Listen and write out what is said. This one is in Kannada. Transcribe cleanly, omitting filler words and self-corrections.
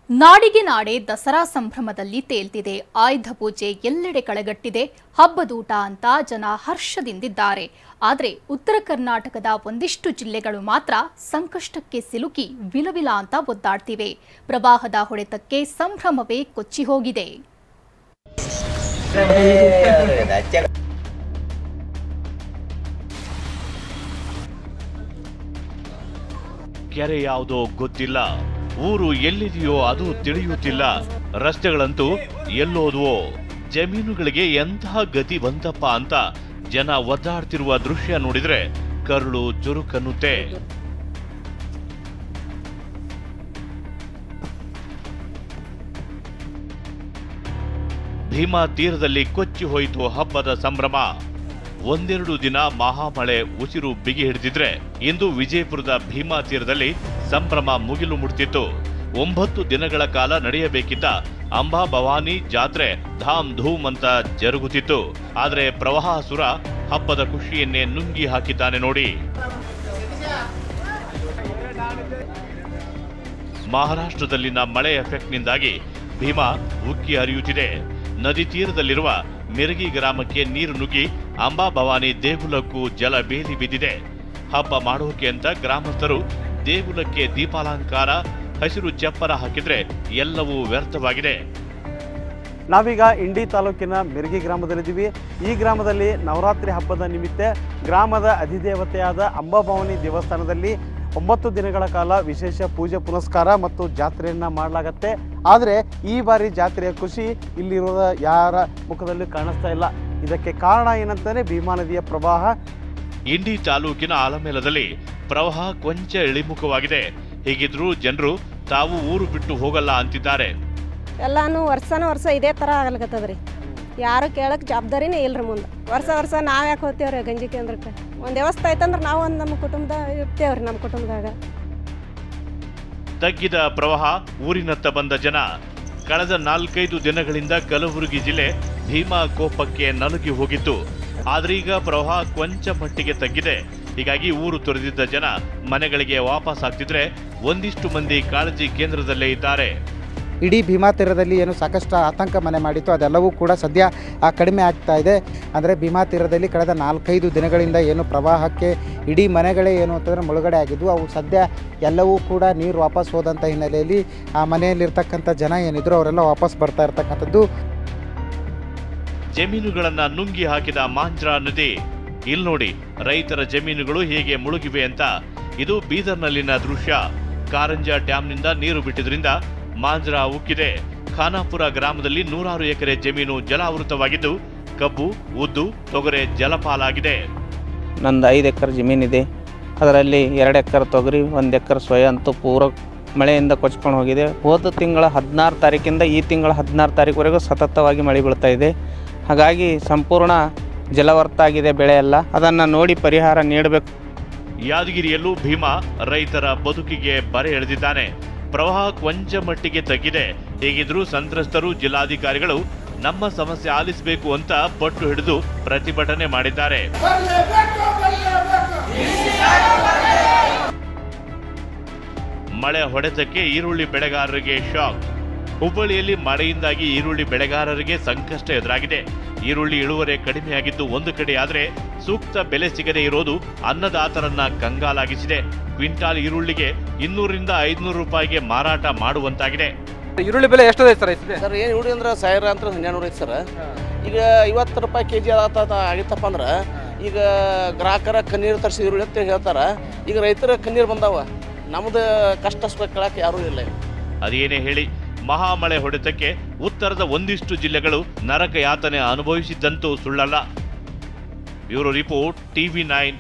ನಾಡಿಗೆ ನಾಡೆ ದಸರಾ ಸಂಭ್ರಮದಲ್ಲಿ ತೇಲ್ತಿದೆ. ಆಯುಧ ಪೂಜೆ ಎಲ್ಲೆಡೆ ಕಳೆಗಟ್ಟಿದೆ. ಹಬ್ಬದೂಟ ಅಂತ ಜನ ಹರ್ಷದಿಂದಿದ್ದಾರೆ. ಆದರೆ ಉತ್ತರ ಕರ್ನಾಟಕದ ಒಂದಿಷ್ಟು ಜಿಲ್ಲೆಗಳು ಮಾತ್ರ ಸಂಕಷ್ಟಕ್ಕೆ ಸಿಲುಕಿ ವಿಲವಿಲ ಅಂತ ಒದ್ದಾಡ್ತಿವೆ. ಪ್ರವಾಹದ ಹೊಡೆತಕ್ಕೆ ಸಂಭ್ರಮವೇ ಕೊಚ್ಚಿ ಹೋಗಿದೆ. ಕೆರೆ ಯಾವುದೋ ಗೊತ್ತಿಲ್ಲ, ಊರು ಎಲ್ಲಿದೆಯೋ ಅದು ತಿಳಿಯುತ್ತಿಲ್ಲ, ರಸ್ತೆಗಳಂತೂ ಎಲ್ಲೋದ್ವೋ, ಜಮೀನುಗಳಿಗೆ ಎಂತಹ ಗತಿ ಬಂತಪ್ಪ ಅಂತ ಜನ ಒದ್ದಾಡ್ತಿರುವ ದೃಶ್ಯ ನೋಡಿದ್ರೆ ಕರುಳು ಚುರುಕನ್ನುತ್ತೆ. ಭೀಮಾ ತೀರದಲ್ಲಿ ಕೊಚ್ಚಿ ಹೋಯಿತು ಹಬ್ಬದ ಸಂಭ್ರಮ. ಒಂದೆರಡು ದಿನ ಮಹಾಮಳೆ ಉಸಿರು ಬಿಗಿ ಹಿಡಿದಿದ್ರೆ ಇಂದು ವಿಜಯಪುರದ ಭೀಮಾ ತೀರದಲ್ಲಿ ಸಂಭ್ರಮ ಮುಗಿಲು ಮುಟ್ತಿತ್ತು. 9 ದಿನಗಳ ಕಾಲ ನಡೆಯಬೇಕಿದ್ದ ಅಂಬಾ ಭವಾನಿ ಜಾತ್ರೆ ಧಾಮ್ ಧೂಮ್ ಅಂತ ಜರುಗುತ್ತಿತ್ತು. ಆದರೆ ಪ್ರವಾಹಾಸುರ ಹಬ್ಬದ ಖುಷಿಯನ್ನೇ ನುಂಗಿ ಹಾಕಿದ್ದಾನೆ ನೋಡಿ. ಮಹಾರಾಷ್ಟ್ರದಲ್ಲಿನ ಮಳೆ ಎಫೆಕ್ಟ್ನಿಂದಾಗಿ ಭೀಮಾ ಉಕ್ಕಿ ಹರಿಯುತ್ತಿದೆ. ನದಿ ತೀರದಲ್ಲಿರುವ ಮಿರಗಿ ಗ್ರಾಮಕ್ಕೆ ನೀರು ನುಗ್ಗಿ ಅಂಬಾ ಭವಾನಿ ದೇಗುಲಕ್ಕೂ ಜಲ ಬೇಲಿ ಬಿದ್ದಿದೆ. ಹಬ್ಬ ಮಾಡೋಕೆ ಅಂತ ಗ್ರಾಮಸ್ಥರು ದೇಗುಲಕ್ಕೆ ದೀಪಾಲಂಕಾರ, ಹಸಿರು ಚಪ್ಪರ ಹಾಕಿದ್ರೆ ಎಲ್ಲವೂ ವ್ಯರ್ಥವಾಗಿದೆ. ನಾವೀಗ ಇಂಡಿ ತಾಲೂಕಿನ ಮಿರಗಿ ಗ್ರಾಮದಲ್ಲಿದ್ದೀವಿ. ಈ ಗ್ರಾಮದಲ್ಲಿ ನವರಾತ್ರಿ ಹಬ್ಬದ ನಿಮಿತ್ತ ಗ್ರಾಮದ ಅಧಿದೇವತೆಯಾದ ಅಂಬಾಭವಾನಿ ದೇವಸ್ಥಾನದಲ್ಲಿ 9 ದಿನಗಳ ಕಾಲ ವಿಶೇಷ ಪೂಜೆ ಪುನಸ್ಕಾರ ಮತ್ತು ಜಾತ್ರೆಯನ್ನು ಮಾಡಲಾಗತ್ತೆ. ಆದರೆ ಈ ಬಾರಿ ಜಾತ್ರೆಯ ಖುಷಿ ಇಲ್ಲಿರುವ ಯಾರ ಮುಖದಲ್ಲಿ ಕಾಣಿಸ್ತಾ ಇಲ್ಲ. ಇದಕ್ಕೆ ಕಾರಣ ಏನಂತಾನೆ ಭೀಮಾ ನದಿಯ ಪ್ರವಾಹ. ಇಂಡಿ ತಾಲೂಕಿನ ಆಲಮೇಲದಲ್ಲಿ ಪ್ರವಾಹ ಕೊಂಚ ಇಳಿಮುಖವಾಗಿದೆ. ಹೀಗಿದ್ರೂ ಜನರು ತಾವು ಊರು ಬಿಟ್ಟು ಹೋಗಲ್ಲ ಅಂತಿದ್ದಾರೆ. ಎಲ್ಲಾನು ವರ್ಷ ಇದೇ ಥರ ಆಗ್ಲಕತ್ತದ್ರಿ. ಯಾರು ಕೇಳಕ್ಕೆ ಜವಾಬ್ದಾರಿನೇ ಇಲ್ರಿ. ಮುಂದೆ ವರ್ಷ ನಾವು ಯಾಕೆ ಹೋಗ್ತೇವ್ರಿ ಗಂಜಿ ಕೇಂದ್ರಕ್ಕೆ? ಒಂದು ವ್ಯವಸ್ಥೆ ಐತಂದ್ರೆ ನಾವು ಒಂದು ನಮ್ಮ ಕುಟುಂಬದಾಗ ಇರ್ತೇವ್ರಿ. ನಮ್ಮ ಕುಟುಂಬದಾಗ ತಗ್ಗಿದ ಪ್ರವಾಹ ಊರಿನತ್ತ ಬಂದ ಜನ ಕಳೆದ 4-5 ದಿನಗಳಿಂದ ಕಲಬುರಗಿ ಜಿಲ್ಲೆ ಭೀಮಾ ಕೋಪಕ್ಕೆ ನಲುಗಿ ಹೋಗಿತ್ತು. ಆದ್ರೀಗ ಪ್ರವಾಹ ಕೊಂಚ ಮಟ್ಟಿಗೆ ತಗ್ಗಿದೆ. ಹೀಗಾಗಿ ಊರು ತೊರೆದಿದ್ದ ಜನ ಮನೆಗಳಿಗೆ ವಾಪಸ್ ಆಗ್ತಿದ್ರೆ ಒಂದಿಷ್ಟು ಮಂದಿ ಕಾಳಜಿ ಕೇಂದ್ರದಲ್ಲೇ ಇದ್ದಾರೆ. ಇಡೀ ಭೀಮಾ ತೀರದಲ್ಲಿ ಏನು ಸಾಕಷ್ಟು ಆತಂಕ ಮನೆ ಮಾಡಿತ್ತು ಅದೆಲ್ಲವೂ ಕೂಡ ಸದ್ಯ ಕಡಿಮೆ ಆಗ್ತಾ ಇದೆ. ಅಂದರೆ ಭೀಮಾ ತೀರದಲ್ಲಿ ಕಳೆದ 4-5 ದಿನಗಳಿಂದ ಏನು ಪ್ರವಾಹಕ್ಕೆ ಇಡೀ ಮನೆಗಳೇ ಏನು ಅಂತಂದರೆ ಮುಳುಗಡೆ ಆಗಿದ್ವು. ಅವು ಸದ್ಯ ಎಲ್ಲವೂ ಕೂಡ ನೀರು ವಾಪಸ್ ಹೋದಂಥ ಹಿನ್ನೆಲೆಯಲ್ಲಿ ಆ ಮನೆಯಲ್ಲಿರ್ತಕ್ಕಂಥ ಜನ ಏನಿದ್ರು ಅವರೆಲ್ಲ ವಾಪಸ್ ಬರ್ತಾ ಇರ್ತಕ್ಕಂಥದ್ದು. ಜಮೀನುಗಳನ್ನ ನುಂಗಿ ಹಾಕಿದ ಮಾಂಜ್ರಾ ನದಿ. ಇಲ್ಲಿ ನೋಡಿ ರೈತರ ಜಮೀನುಗಳು ಹೇಗೆ ಮುಳುಗಿವೆ ಅಂತ. ಇದು ಬೀದರ್ನಲ್ಲಿನ ದೃಶ್ಯ. ಕಾರಂಜಾ ಡ್ಯಾಂನಿಂದ ನೀರು ಬಿಟ್ಟಿದ್ರಿಂದ ಮಾಂಜ್ರಾ ಉಕ್ಕಿದೆ. ಖಾನಾಪುರ ಗ್ರಾಮದಲ್ಲಿ 100 ಎಕರೆ ಜಮೀನು ಜಲಾವೃತವಾಗಿದ್ದು ಕಬ್ಬು, ಉದ್ದು, ತೊಗರೆ ಜಲಪಾಲಾಗಿದೆ. ನಂದು 5 ಎಕರೆ ಜಮೀನಿದೆ. ಅದರಲ್ಲಿ 2 ಎಕರೆ ತೊಗರಿ, 1 ಎಕರೆ ಸೋಯಾ ಅಂತೂ ಪೂರ ಮಳೆಯಿಂದ ಕೊಚ್ಕೊಂಡು ಹೋಗಿದೆ. ಹೋದ ತಿಂಗಳ 16 ತಾರೀಕಿಂದ ಈ ತಿಂಗಳ 16 ತಾರೀಕುವರೆಗೂ ಸತತವಾಗಿ ಮಳೆ ಬೀಳ್ತಾ ಇದೆ. ಹಾಗಾಗಿ ಸಂಪೂರ್ಣ ಜಲವರ್ತ ಆಗಿದೆ ಬೆಳೆ ಎಲ್ಲ. ಅದನ್ನು ನೋಡಿ ಪರಿಹಾರ ನೀಡಬೇಕು. ಯಾದಗಿರಿಯಲ್ಲೂ ಭೀಮಾ ರೈತರ ಬದುಕಿಗೆ ಬರೆ ಎಳೆದಿದ್ದಾನೆ. ಪ್ರವಾಹ ಕೊಂಚ ಮಟ್ಟಿಗೆ ತಗ್ಗಿದೆ. ಹೇಗಿದ್ರೂ ಸಂತ್ರಸ್ತರು ಜಿಲ್ಲಾಧಿಕಾರಿಗಳು ನಮ್ಮ ಸಮಸ್ಯೆ ಆಲಿಸಬೇಕು ಅಂತ ಪಟ್ಟು ಹಿಡಿದು ಪ್ರತಿಭಟನೆ ಮಾಡಿದ್ದಾರೆ. ಮಳೆ ಹೊಡೆತಕ್ಕೆ ಈರುಳ್ಳಿ ಬೆಳೆಗಾರರಿಗೆ ಶಾಕ್. ಹುಬ್ಬಳ್ಳಿಯಲ್ಲಿ ಮಳೆಯಿಂದಾಗಿ ಈರುಳ್ಳಿ ಬೆಳೆಗಾರರಿಗೆ ಸಂಕಷ್ಟ ಎದುರಾಗಿದೆ. ಈರುಳ್ಳಿ ಇಳುವರಿ ಕಡಿಮೆಯಾಗಿದ್ದು ಒಂದು ಕಡೆ ಆದರೆ ಸೂಕ್ತ ಬೆಲೆ ಸಿಗದೇ ಇರೋದು ಅನ್ನದಾತರನ್ನ ಕಂಗಾಲಾಗಿಸಿದೆ. ಕ್ವಿಂಟಾಲ್ ಈರುಳ್ಳಿಗೆ 200 ರಿಂದ 500 ರೂಪಾಯಿಗೆ ಮಾರಾಟ ಮಾಡುವಂತಾಗಿದೆ. ಈರುಳ್ಳಿ ಬೆಲೆ ಎಷ್ಟಿದೆ ಸರ್? ಸರ್ ಏನು ಈರುಳ್ಳಿ ಅಂದ್ರೆ 1000 ಅಂತ 1200 ಐತೆ ಸರ್. ಈಗ 50 ರೂಪಾಯಿ ಕೆಜಿ ಆಗಿತ್ತಪ್ಪ ಅಂದ್ರೆ ಈಗ ಗ್ರಾಹಕರ ಕಣ್ಣೀರು ತರಿಸಿ ಈರುಳ್ಳಿ ಅಂತ ಹೇಳ್ತಾರೆ. ಈಗ ರೈತರ ಕಣ್ಣೀರು ಬಂದಾವ. ನಮ್ದು ಕಷ್ಟ ಕೇಳಕ್ಕೆ ಯಾರೂ ಇಲ್ಲ. ಅದೇನೇ ಹೇಳಿ ಮಹಾಮಳೆ ಹೊಡೆತಕ್ಕೆ ಉತ್ತರದ ಒಂದಿಷ್ಟು ಜಿಲ್ಲೆಗಳು ನರಕ ಯಾತನೆ ಅನುಭವಿಸಿದ್ದಂತೂ ಸುಳ್ಳಲ್ಲ. Bureau report, TV9.